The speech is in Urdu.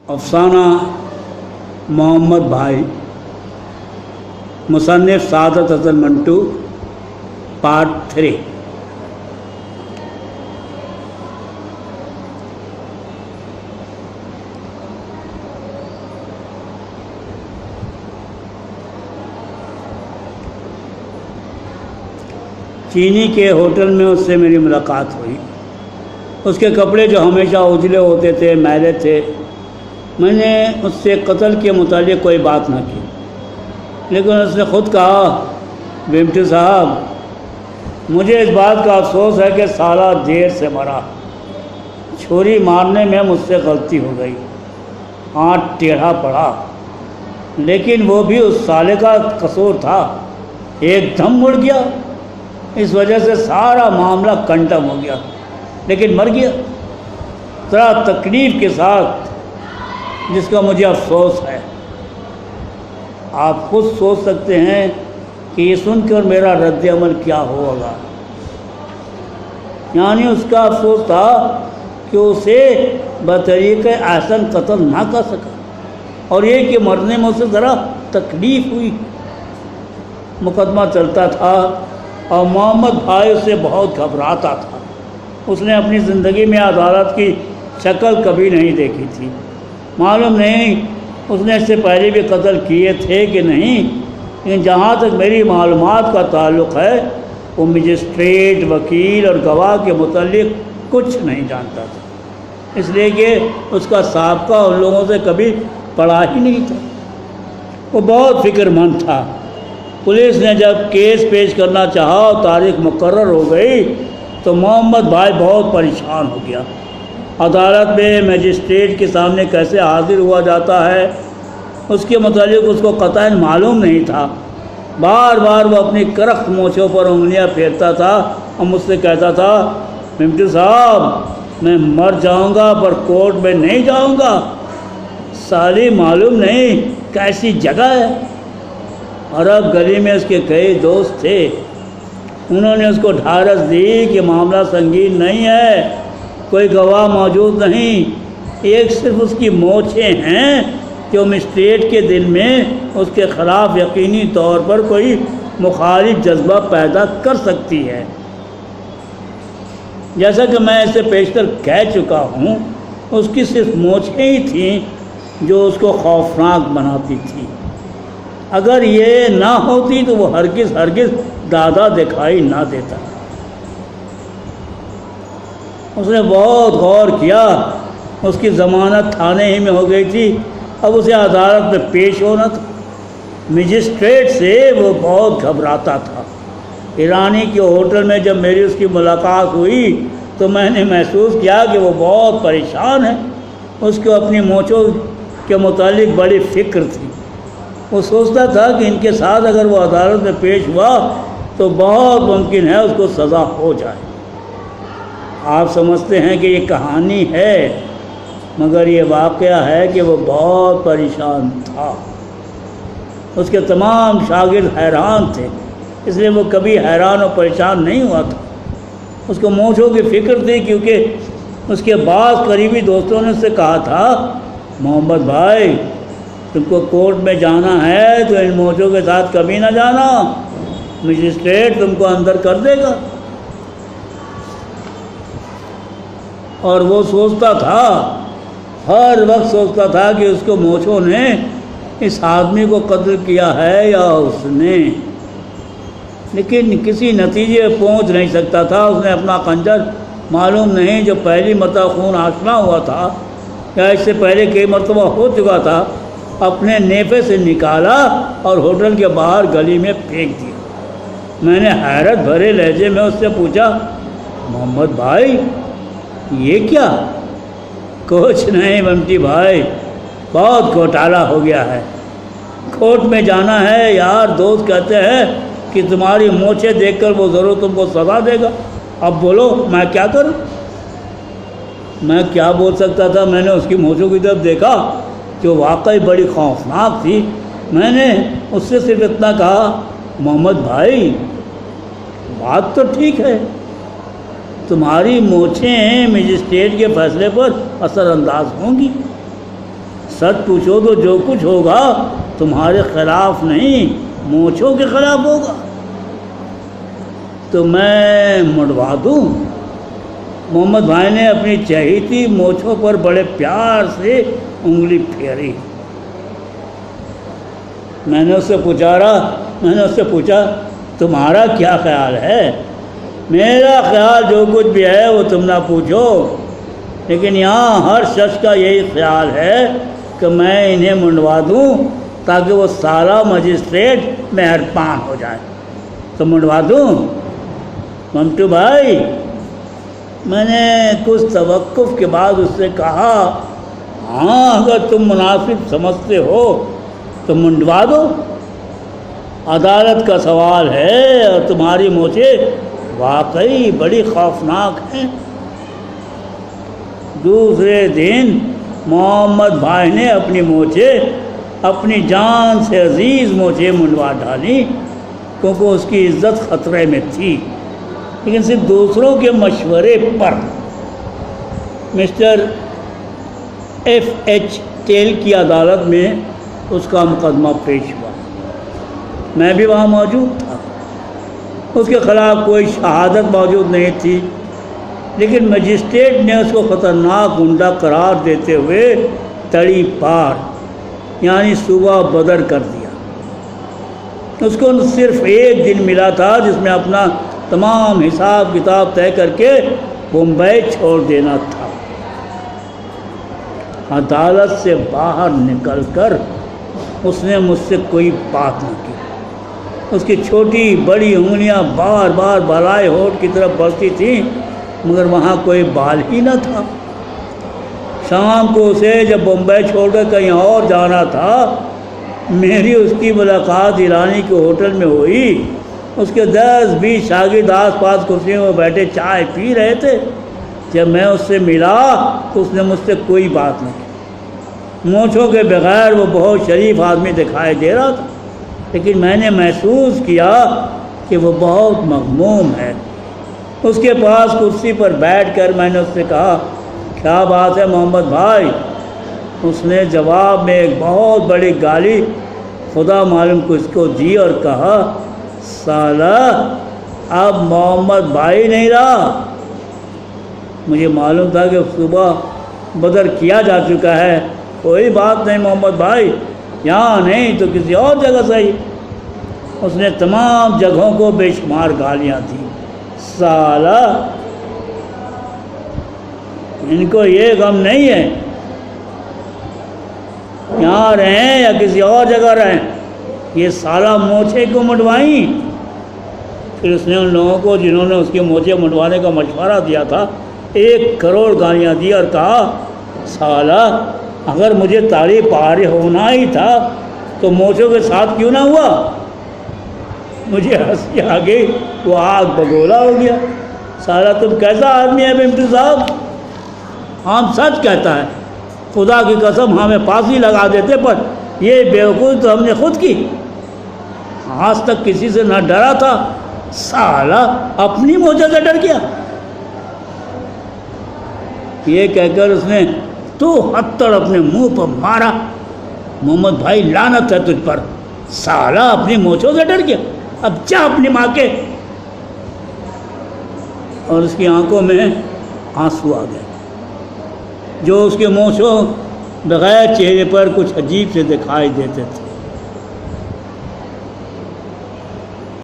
افسانہ محمد بھائی، مصنف سعادت حسن منٹو، پارٹ 3۔ چینی کے ہوٹل میں اس سے میری ملاقات ہوئی۔ اس کے کپڑے جو ہمیشہ اجلے ہوتے تھے، میلے تھے۔ میں نے اس سے قتل کے متعلق کوئی بات نہ کی، لیکن اس نے خود کہا، بمٹی صاحب، مجھے اس بات کا افسوس ہے کہ سالہ دیر سے مرا۔ چھری مارنے میں مجھ سے غلطی ہو گئی، ہاتھ ٹیڑھا پڑا، لیکن وہ بھی اس سالے کا قصور تھا۔ ایک دم مڑ گیا، اس وجہ سے سارا معاملہ کنڈم ہو گیا، لیکن مر گیا ذرا تکلیف کے ساتھ، جس کا مجھے افسوس ہے۔ آپ خود سوچ سکتے ہیں کہ یہ سن کر میرا رد عمل کیا ہوگا۔ یعنی اس کا افسوس تھا کہ اسے بطریقِ احسن قتل نہ کر سکا، اور یہ کہ مرنے میں اسے ذرا تکلیف ہوئی۔ مقدمہ چلتا تھا اور محمد بھائی اس سے بہت گھبراتا تھا۔ اس نے اپنی زندگی میں عدالت کی شکل کبھی نہیں دیکھی تھی۔ معلوم نہیں اس نے اس سے پہلے بھی قتل کیے تھے کہ نہیں، لیکن جہاں تک میری معلومات کا تعلق ہے، وہ مجسٹریٹ، وکیل اور گواہ کے متعلق کچھ نہیں جانتا تھا، اس لیے کہ اس کا سابقہ ان لوگوں سے کبھی پڑا ہی نہیں تھا۔ وہ بہت فکر مند تھا۔ پولیس نے جب کیس پیش کرنا چاہا اور تاریخ مقرر ہو گئی تو محمد بھائی بہت پریشان ہو گیا۔ عدالت میں مجسٹریٹ کے سامنے کیسے حاضر ہوا جاتا ہے، اس کے متعلق اس کو قطعاً معلوم نہیں تھا۔ بار بار وہ اپنی کرخت مونچھوں پر انگلیاں پھیرتا تھا اور مجھ سے کہتا تھا، بمٹی صاحب، میں مر جاؤں گا پر کورٹ میں نہیں جاؤں گا۔ سالی معلوم نہیں کیسی جگہ ہے۔ اور اب گلی میں اس کے کئی دوست تھے، انہوں نے اس کو ڈھارس دی کہ معاملہ سنگین نہیں ہے، کوئی گواہ موجود نہیں، ایک صرف اس کی مونچھیں ہیں جو مسٹریٹ کے دل میں اس کے خلاف یقینی طور پر کوئی مخالف جذبہ پیدا کر سکتی ہے۔ جیسا کہ میں اسے پیشتر کہہ چکا ہوں، اس کی صرف مونچھیں ہی تھیں جو اس کو خوفناک بناتی تھی۔ اگر یہ نہ ہوتی تو وہ ہرگز دادا دکھائی نہ دیتا۔ اس نے بہت غور کیا۔ اس کی ضمانت تھانے ہی میں ہو گئی تھی، اب اسے عدالت میں پیش ہونا تھا۔ مجسٹریٹ سے وہ بہت گھبراتا تھا۔ ایرانی کے ہوٹل میں جب میری اس کی ملاقات ہوئی تو میں نے محسوس کیا کہ وہ بہت پریشان ہے۔ اس کو اپنی مونچھوں کے متعلق بڑی فکر تھی۔ وہ سوچتا تھا کہ ان کے ساتھ اگر وہ عدالت میں پیش ہوا تو بہت ممکن ہے اس کو سزا ہو جائے۔ آپ سمجھتے ہیں کہ یہ کہانی ہے، مگر یہ واقعہ ہے کہ وہ بہت پریشان تھا۔ اس کے تمام شاگرد حیران تھے، اس لیے وہ کبھی حیران اور پریشان نہیں ہوا تھا۔ اس کو مونچھوں کی فکر تھی، کیونکہ اس کے بعض قریبی دوستوں نے اس سے کہا تھا، محمد بھائی، تم کو کورٹ میں جانا ہے تو ان مونچھوں کے ساتھ کبھی نہ جانا، مجسٹریٹ تم کو اندر کر دے گا۔ اور وہ سوچتا تھا، ہر وقت سوچتا تھا کہ اس کو مونچھوں نے اس آدمی کو قتل کیا ہے یا اس نے، لیکن کسی نتیجے پہنچ نہیں سکتا تھا۔ اس نے اپنا خنجر معلوم نہیں جو پہلی مرتبہ خون آشنا ہوا تھا یا اس سے پہلے کئی مرتبہ ہو چکا تھا، اپنے نیفے سے نکالا اور ہوٹل کے باہر گلی میں پھینک دیا۔ میں نے حیرت بھرے لہجے میں اس سے پوچھا، محمد بھائی، یہ کیا؟ کچھ نہیں بمٹی بھائی، بہت گھوٹالہ ہو گیا ہے۔ کورٹ میں جانا ہے یار، دوست کہتے ہیں کہ تمہاری مونچھیں دیکھ کر وہ ضرور تم کو سزا دے گا۔ اب بولو میں کیا کروں؟ میں کیا بول سکتا تھا؟ میں نے اس کی مونچھوں کی طرف دیکھا جو واقعی بڑی خوفناک تھی۔ میں نے اس سے صرف اتنا کہا، محمد بھائی، بات تو ٹھیک ہے، تمہاری مونچھیں مجسٹریٹ کے فیصلے پر اثر انداز ہوں گی، سچ پوچھو تو جو کچھ ہوگا تمہارے خلاف نہیں، مونچھوں کے خلاف ہوگا۔ تو میں منڈوا دوں؟ محمد بھائی نے اپنی چہیتی مونچھوں پر بڑے پیار سے انگلی پھیری۔ میں نے اس سے پوچھا تمہارا کیا خیال ہے؟ میرا خیال جو کچھ بھی ہے وہ تم نہ پوچھو، لیکن یہاں ہر شخص کا یہی خیال ہے کہ میں انہیں منڈوا دوں تاکہ وہ سارا مجسٹریٹ مہربان ہو جائے۔ تو منڈوا دوں؟ منٹو بھائی، میں نے کچھ توقف کے بعد اس سے کہا ہاں اگر تم مناسب سمجھتے ہو تو منڈوا دو، عدالت کا سوال ہے اور تمہاری مونچھیں واقعی بڑی خوفناک ہیں۔ دوسرے دن محمد بھائی نے اپنی مونچھیں اپنی جان سے عزیز مونچھیں منڈوا ڈالی، کیونکہ اس کی عزت خطرے میں تھی، لیکن صرف دوسروں کے مشورے پر۔ مسٹر ایف ایچ ٹیل کی عدالت میں اس کا مقدمہ پیش ہوا، میں بھی وہاں موجود تھا۔ اس کے خلاف کوئی شہادت موجود نہیں تھی، لیکن مجسٹریٹ نے اس کو خطرناک گنڈا قرار دیتے ہوئے تڑی پار یعنی صوبہ بدر کر دیا۔ اس کو صرف ایک دن ملا تھا جس میں اپنا تمام حساب کتاب طے کر کے بمبئی چھوڑ دینا تھا۔ عدالت سے باہر نکل کر اس نے مجھ سے کوئی بات نہ کی۔ اس کی چھوٹی بڑی انگلیاں بار بار بالائے ہونٹ کی طرف بڑھتی تھیں، مگر وہاں کوئی بال ہی نہ تھا۔ شام کو اسے جب بمبئی چھوڑ کر کہیں اور جانا تھا، میری اس کی ملاقات ایرانی کے ہوٹل میں ہوئی۔ اس کے 10-20 شاگرد آس پاس کرسیوں میں بیٹھے چائے پی رہے تھے۔ جب میں اس سے ملا تو اس نے مجھ سے کوئی بات نہیں کی۔ مونچھوں کے بغیر وہ بہت شریف آدمی دکھائی دے رہا تھا، لیکن میں نے محسوس کیا کہ وہ بہت مغموم ہے۔ اس کے پاس کرسی پر بیٹھ کر میں نے اس سے کہا کیا بات ہے محمد بھائی؟ اس نے جواب میں ایک بہت بڑی گالی خدا معلوم کس کو دی اور کہا سالہ اب محمد بھائی نہیں رہا۔ مجھے معلوم تھا کہ صبح بدر کیا جا چکا ہے۔ کوئی بات نہیں محمد بھائی، یہاں نہیں تو کسی اور جگہ صحیح۔ اس نے تمام جگہوں کو بے شمار گالیاں دیں۔ سالہ ان کو یہ غم نہیں ہے یہاں رہیں یا کسی اور جگہ رہیں، یہ سالہ مونچھیں کیوں منڈوائیں؟ پھر اس نے ان لوگوں کو جنہوں نے اس کی مونچھیں منڈوانے کا مشورہ دیا تھا 1 کروڑ گالیاں دی اور کہا سالہ اگر مجھے تاریخ پارے ہونا ہی تھا تو مونچھوں کے ساتھ کیوں نہ ہوا؟ مجھے ہنسی آ گئی، وہ آگ بگولا ہو گیا۔ سالہ تم کیسا آدمی ہے بمٹو صاحب؟ ہم سچ کہتا ہے، خدا کی قسم ہمیں پھانسی لگا دیتے، پر یہ بیوقوفی تو ہم نے خود کی، آج تک کسی سے نہ ڈرا تھا، سالہ اپنی موجہ سے ڈر گیا۔ یہ کہہ کر اس نے تو ہتھڑ اپنے منہ پر مارا۔ محمد بھائی لعنت ہے تجھ پر، سالہ اپنی مونچھوں سے ڈر گیا، اب جا اپنی ماں کے۔ اور اس کی آنکھوں میں آنسو آ گئے، جو اس کے مونچھوں بغیر چہرے پر کچھ عجیب سے دکھائی دیتے تھے۔